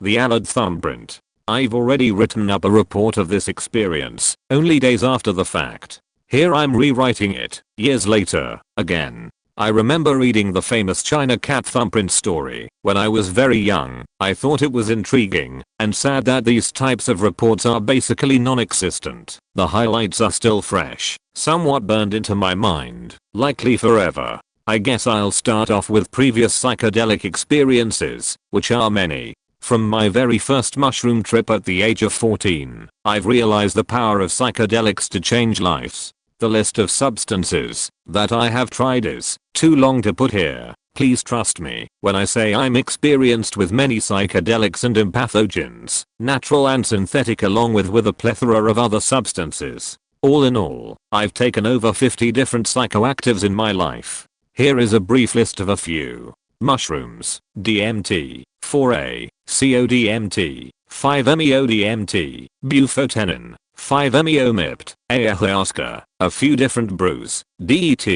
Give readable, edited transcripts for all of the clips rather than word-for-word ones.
The allied thumbprint. I've already written up a report of this experience, only days after the fact. Here I'm rewriting it, years later, again. I remember reading the famous China cat thumbprint story when I was very young. I thought it was intriguing and sad that these types of reports are basically non-existent. The highlights are still fresh, somewhat burned into my mind, likely forever. I guess I'll start off with previous psychedelic experiences, which are many. From my very first mushroom trip at the age of 14, I've realized the power of psychedelics to change lives. The list of substances that I have tried is too long to put here. Please trust me when I say I'm experienced with many psychedelics and empathogens, natural and synthetic, along with a plethora of other substances. All in all, I've taken over 50 different psychoactives in my life. Here is a brief list of a few. Mushrooms, DMT, 4A, CODMT, 5-MeO-DMT, bufotenin, 5-MeO-MIPT, ayahuasca, a few different brews, DET,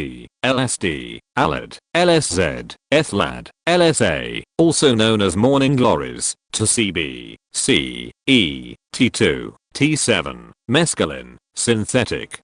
LSD, ALAD, LSZ, ETHLAD, LSA, also known as morning glories, TCB, C, E, T2, T7, mescaline, synthetic,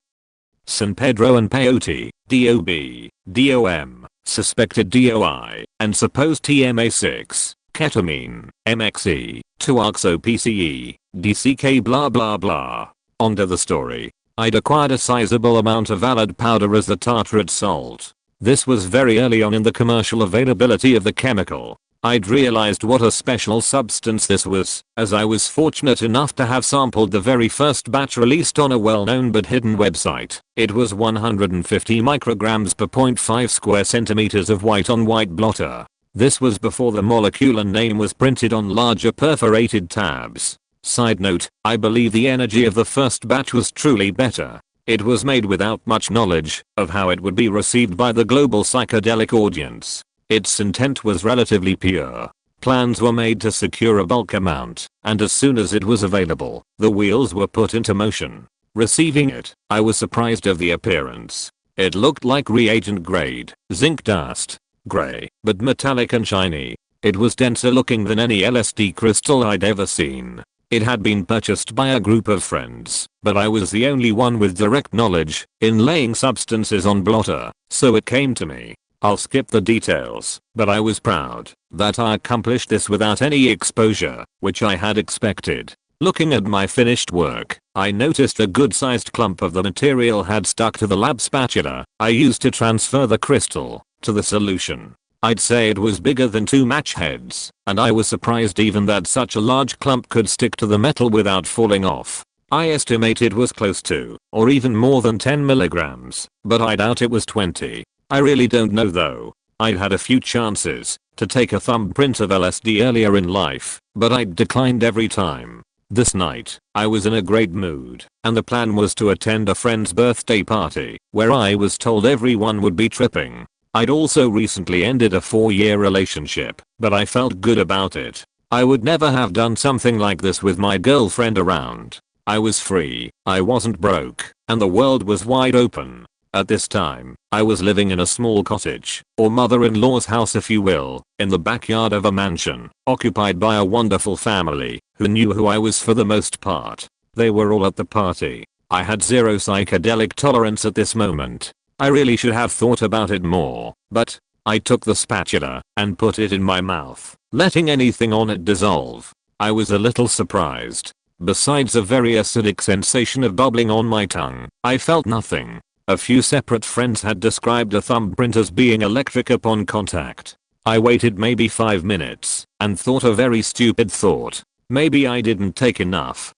San Pedro and peyote, DOB, DOM, suspected DOI, and supposed TMA6, ketamine, MXE, 2-oxo-PCE, DCK blah blah blah. Onto the story. I'd acquired a sizable amount of alad powder as the tartrate salt. This was very early on in the commercial availability of the chemical. I'd realized what a special substance this was, as I was fortunate enough to have sampled the very first batch released on a well-known but hidden website. It was 150 micrograms per 0.5 square centimeters of white-on-white blotter. This was before the molecular name was printed on larger perforated tabs. Side note, I believe the energy of the first batch was truly better. It was made without much knowledge of how it would be received by the global psychedelic audience. Its intent was relatively pure. Plans were made to secure a bulk amount, and as soon as it was available, the wheels were put into motion. Receiving it, I was surprised of the appearance. It looked like reagent grade, zinc dust. Gray, but metallic and shiny. It was denser looking than any LSD crystal I'd ever seen. It had been purchased by a group of friends, but I was the only one with direct knowledge in laying substances on blotter, so it came to me. I'll skip the details, but I was proud that I accomplished this without any exposure, which I had expected. Looking at my finished work, I noticed a good-sized clump of the material had stuck to the lab spatula I used to transfer the crystal to the solution. I'd say it was bigger than 2 match heads, and I was surprised even that such a large clump could stick to the metal without falling off. I estimate it was close to, or even more than 10 milligrams, but I doubt it was 20. I really don't know though. I'd had a few chances to take a thumbprint of LSD earlier in life, but I'd declined every time. This night, I was in a great mood, and the plan was to attend a friend's birthday party, where I was told everyone would be tripping. I'd also recently ended a 4-year relationship, but I felt good about it. I would never have done something like this with my girlfriend around. I was free, I wasn't broke, and the world was wide open. At this time, I was living in a small cottage, or mother-in-law's house if you will, in the backyard of a mansion, occupied by a wonderful family, who knew who I was for the most part. They were all at the party. I had zero psychedelic tolerance at this moment. I really should have thought about it more, but I took the spatula and put it in my mouth, letting anything on it dissolve. I was a little surprised. Besides a very acidic sensation of bubbling on my tongue, I felt nothing. A few separate friends had described a thumbprint as being electric upon contact. I waited maybe 5 minutes and thought a very stupid thought. Maybe I didn't take enough.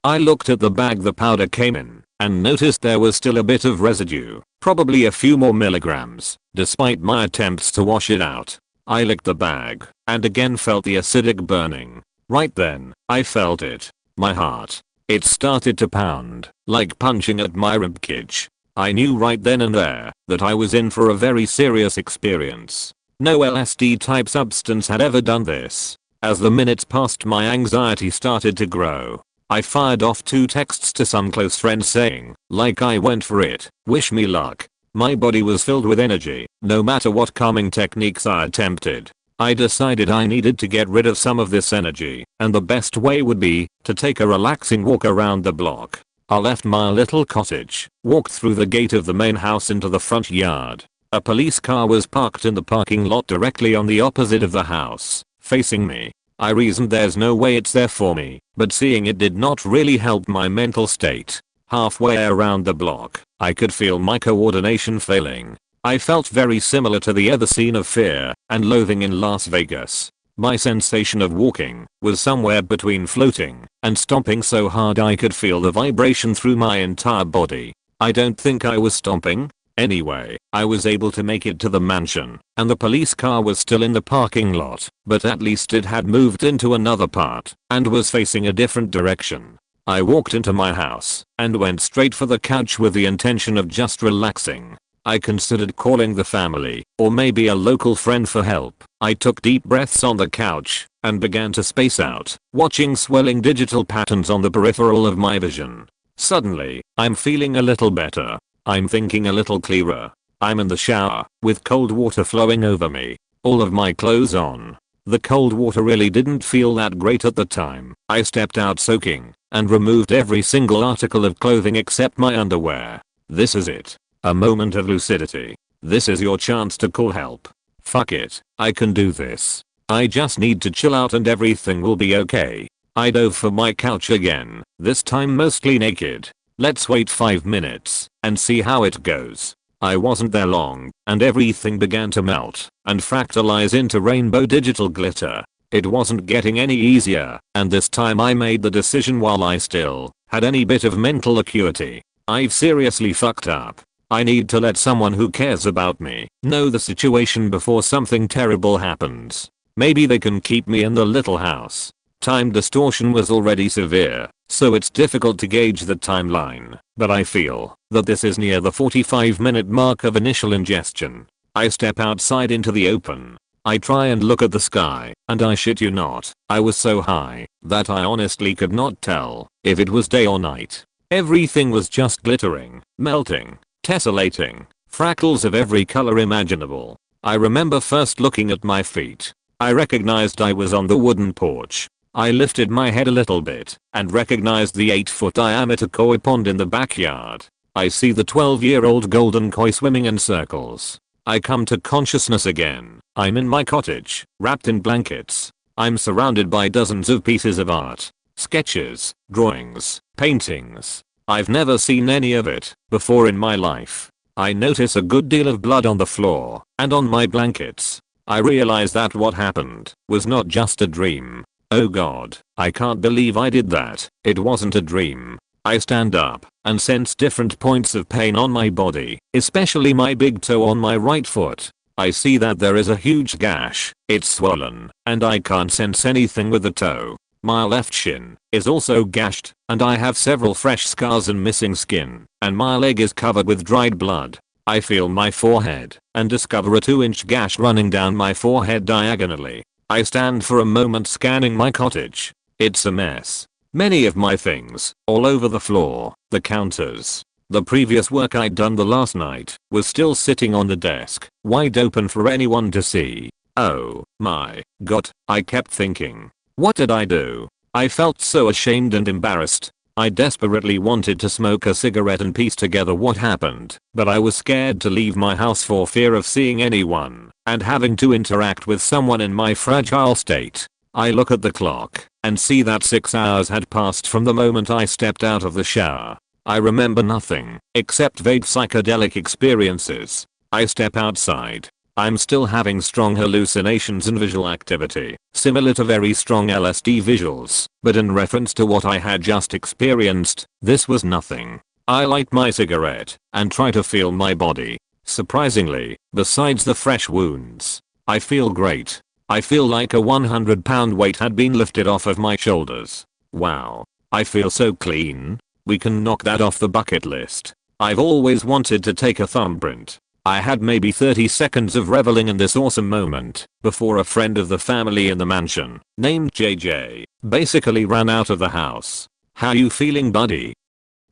I looked at the bag the powder came in and noticed there was still a bit of residue, probably a few more milligrams, despite my attempts to wash it out. I licked the bag and again felt the acidic burning. Right then, I felt it. My heart. It started to pound, like punching at my ribcage. I knew right then and there that I was in for a very serious experience. No LSD type substance had ever done this. As the minutes passed, my anxiety started to grow. I fired off 2 texts to some close friends saying, like I went for it, wish me luck. My body was filled with energy, no matter what calming techniques I attempted. I decided I needed to get rid of some of this energy, and the best way would be to take a relaxing walk around the block. I left my little cottage, walked through the gate of the main house into the front yard. A police car was parked in the parking lot directly on the opposite of the house, facing me. I reasoned there's no way it's there for me, but seeing it did not really help my mental state. Halfway around the block, I could feel my coordination failing. I felt very similar to the other scene of fear and loathing in Las Vegas. My sensation of walking was somewhere between floating and stomping so hard I could feel the vibration through my entire body. I don't think I was stomping. Anyway, I was able to make it to the mansion, and the police car was still in the parking lot, but at least it had moved into another part and was facing a different direction. I walked into my house and went straight for the couch with the intention of just relaxing. I considered calling the family or maybe a local friend for help. I took deep breaths on the couch and began to space out, watching swelling digital patterns on the peripheral of my vision. Suddenly, I'm feeling a little better. I'm thinking a little clearer. I'm in the shower, with cold water flowing over me. All of my clothes on. The cold water really didn't feel that great at the time. I stepped out soaking and removed every single article of clothing except my underwear. This is it. A moment of lucidity. This is your chance to call help. Fuck it. I can do this. I just need to chill out and everything will be okay. I dove for my couch again, this time mostly naked. Let's wait 5 minutes and see how it goes. I wasn't there long, and everything began to melt and fractalize into rainbow digital glitter. It wasn't getting any easier, and this time I made the decision while I still had any bit of mental acuity. I've seriously fucked up. I need to let someone who cares about me know the situation before something terrible happens. Maybe they can keep me in the little house. Time distortion was already severe, so it's difficult to gauge the timeline, but I feel that this is near the 45-minute mark of initial ingestion. I step outside into the open. I try and look at the sky, and I shit you not, I was so high that I honestly could not tell if it was day or night. Everything was just glittering, melting, tessellating, fractals of every color imaginable. I remember first looking at my feet. I recognized I was on the wooden porch. I lifted my head a little bit and recognized the 8-foot diameter koi pond in the backyard. I see the 12-year-old golden koi swimming in circles. I come to consciousness again. I'm in my cottage, wrapped in blankets. I'm surrounded by dozens of pieces of art, sketches, drawings, paintings. I've never seen any of it before in my life. I notice a good deal of blood on the floor and on my blankets. I realize that what happened was not just a dream. Oh god, I can't believe I did that. It wasn't a dream. I stand up and sense different points of pain on my body, especially my big toe on my right foot. I see that there is a huge gash. It's swollen, and I can't sense anything with the toe. My left shin is also gashed, and I have several fresh scars and missing skin, and my leg is covered with dried blood. I feel my forehead and discover a 2-inch gash running down my forehead diagonally. I stand for a moment scanning my cottage. It's a mess. Many of my things all over the floor, the counters. The previous work I'd done the last night was still sitting on the desk, wide open for anyone to see. Oh my god, I kept thinking. What did I do? I felt so ashamed and embarrassed. I desperately wanted to smoke a cigarette and piece together what happened, but I was scared to leave my house for fear of seeing anyone and having to interact with someone in my fragile state. I look at the clock and see that 6 hours had passed from the moment I stepped out of the shower. I remember nothing except vague psychedelic experiences. I step outside. I'm still having strong hallucinations and visual activity, similar to very strong LSD visuals, but in reference to what I had just experienced, this was nothing. I light my cigarette and try to feel my body. Surprisingly, besides the fresh wounds, I feel great. I feel like a 100-pound weight had been lifted off of my shoulders. Wow. I feel so clean. We can knock that off the bucket list. I've always wanted to take a thumbprint. I had maybe 30 seconds of reveling in this awesome moment before a friend of the family in the mansion, named JJ, basically ran out of the house. How you feeling, buddy?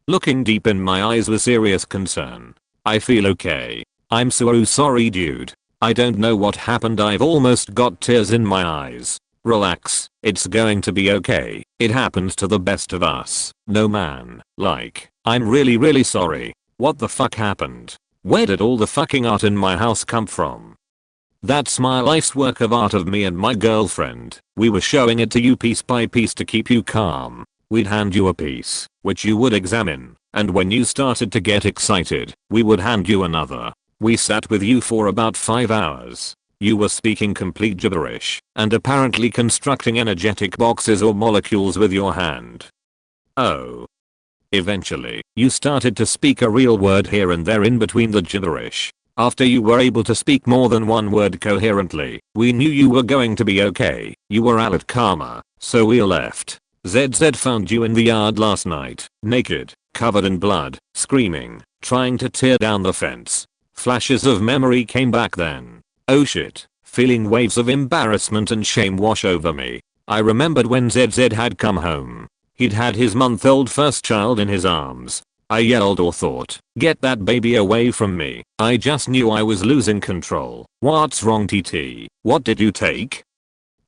Looking deep in my eyes with serious concern. I feel okay. I'm so sorry, dude. I don't know what happened, I've almost got tears in my eyes. Relax, it's going to be okay. It happens to the best of us. No man, like, I'm really sorry. What the fuck happened? Where did all the fucking art in my house come from? That's my life's work of art of me and my girlfriend. We were showing it to you piece by piece to keep you calm. We'd hand you a piece, which you would examine, and when you started to get excited, we would hand you another. We sat with you for about 5 hours. You were speaking complete gibberish, and apparently constructing energetic boxes or molecules with your hand. Oh. Eventually, you started to speak a real word here and there in between the gibberish. After you were able to speak more than one word coherently, we knew you were going to be okay. You were a lot calmer, so we left. ZZ found you in the yard last night, naked, covered in blood, screaming, trying to tear down the fence. Flashes of memory came back then. Oh shit, feeling waves of embarrassment and shame wash over me. I remembered when ZZ had come home. He'd had his month-old first child in his arms. I yelled or thought, get that baby away from me. I just knew I was losing control. What's wrong, TT? What did you take?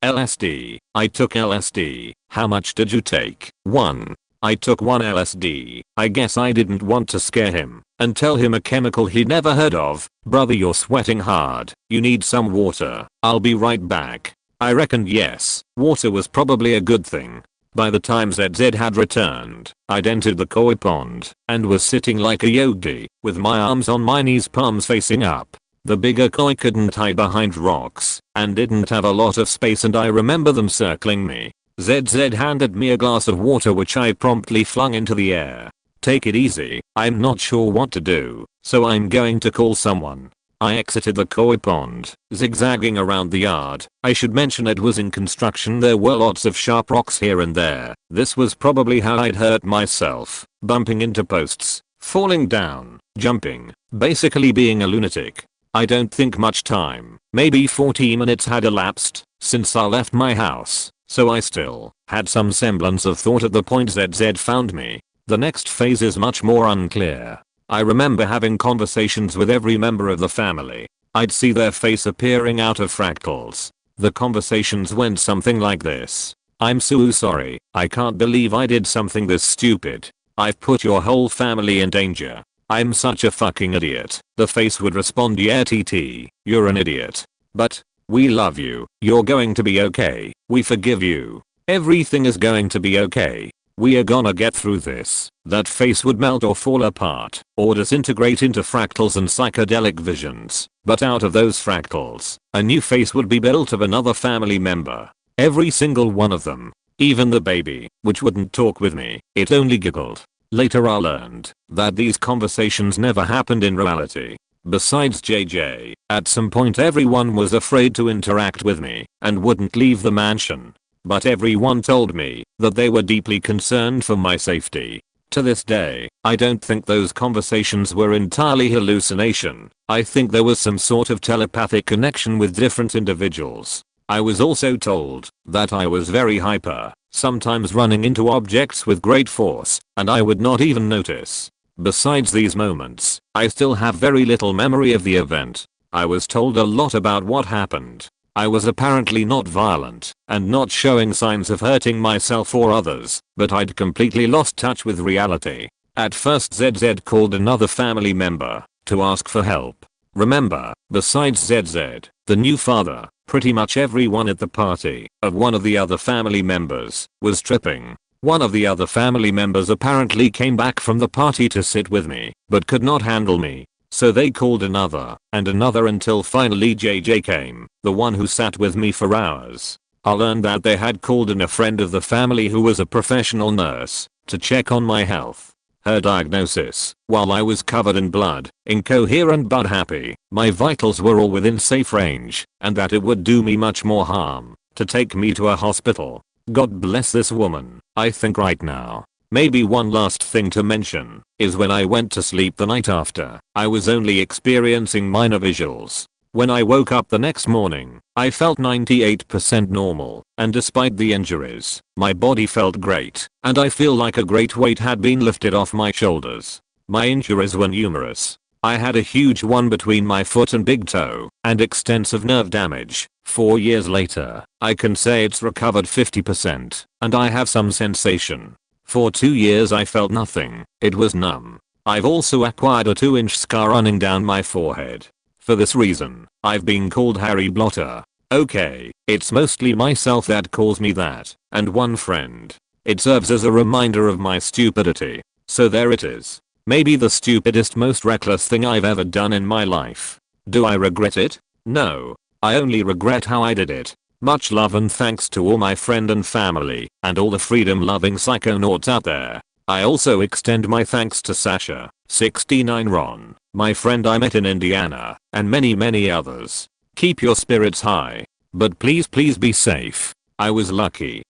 LSD. I took LSD. How much did you take? 1. I took 1 LSD. I guess I didn't want to scare him and tell him a chemical he'd never heard of. Brother, you're sweating hard. You need some water. I'll be right back. I reckoned yes, water was probably a good thing. By the time ZZ had returned, I'd entered the koi pond and was sitting like a yogi with my arms on my knees, palms facing up. The bigger koi couldn't hide behind rocks and didn't have a lot of space, and I remember them circling me. ZZ handed me a glass of water which I promptly flung into the air. Take it easy, I'm not sure what to do, so I'm going to call someone. I exited the koi pond, zigzagging around the yard. I should mention it was in construction. There were lots of sharp rocks here and there. This was probably how I'd hurt myself, bumping into posts, falling down, jumping, basically being a lunatic. I don't think much time, maybe 40 minutes had elapsed since I left my house, so I still had some semblance of thought at the point ZZ found me. The next phase is much more unclear. I remember having conversations with every member of the family. I'd see their face appearing out of fractals. The conversations went something like this. I'm so sorry. I can't believe I did something this stupid. I've put your whole family in danger. I'm such a fucking idiot. The face would respond, yeah TT, you're an idiot. But we love you. You're going to be okay. We forgive you. Everything is going to be okay. We are gonna get through this. That face would melt or fall apart, or disintegrate into fractals and psychedelic visions. But out of those fractals, a new face would be built of another family member. Every single one of them. Even the baby, which wouldn't talk with me. It only giggled. Later I learned that these conversations never happened in reality. Besides JJ, at some point everyone was afraid to interact with me and wouldn't leave the mansion. But everyone told me that they were deeply concerned for my safety. To this day, I don't think those conversations were entirely hallucination. I think there was some sort of telepathic connection with different individuals. I was also told that I was very hyper, sometimes running into objects with great force, and I would not even notice. Besides these moments, I still have very little memory of the event. I was told a lot about what happened. I was apparently not violent and not showing signs of hurting myself or others, but I'd completely lost touch with reality. At first ZZ called another family member to ask for help. Remember, besides ZZ, the new father, pretty much everyone at the party of one of the other family members was tripping. One of the other family members apparently came back from the party to sit with me, but could not handle me. So they called another and another until finally JJ came, the one who sat with me for hours. I learned that they had called in a friend of the family who was a professional nurse to check on my health. Her diagnosis, while I was covered in blood, incoherent but happy, my vitals were all within safe range, and that it would do me much more harm to take me to a hospital. God bless this woman. I think right now. Maybe one last thing to mention is when I went to sleep the night after, I was only experiencing minor visuals. When I woke up the next morning, I felt 98% normal, and despite the injuries, my body felt great, and I feel like a great weight had been lifted off my shoulders. My injuries were numerous. I had a huge one between my foot and big toe and extensive nerve damage. 4 years later, I can say it's recovered 50% and I have some sensation. For 2 years I felt nothing, it was numb. I've also acquired a 2-inch scar running down my forehead. For this reason, I've been called Harry Blotter. Okay, it's mostly myself that calls me that, and one friend. It serves as a reminder of my stupidity. So there it is. Maybe the stupidest, most reckless thing I've ever done in my life. Do I regret it? No. I only regret how I did it. Much love and thanks to all my friend and family, and all the freedom-loving psychonauts out there. I also extend my thanks to Sasha, 69 Ron, my friend I met in Indiana, and many others. Keep your spirits high. But please be safe. I was lucky.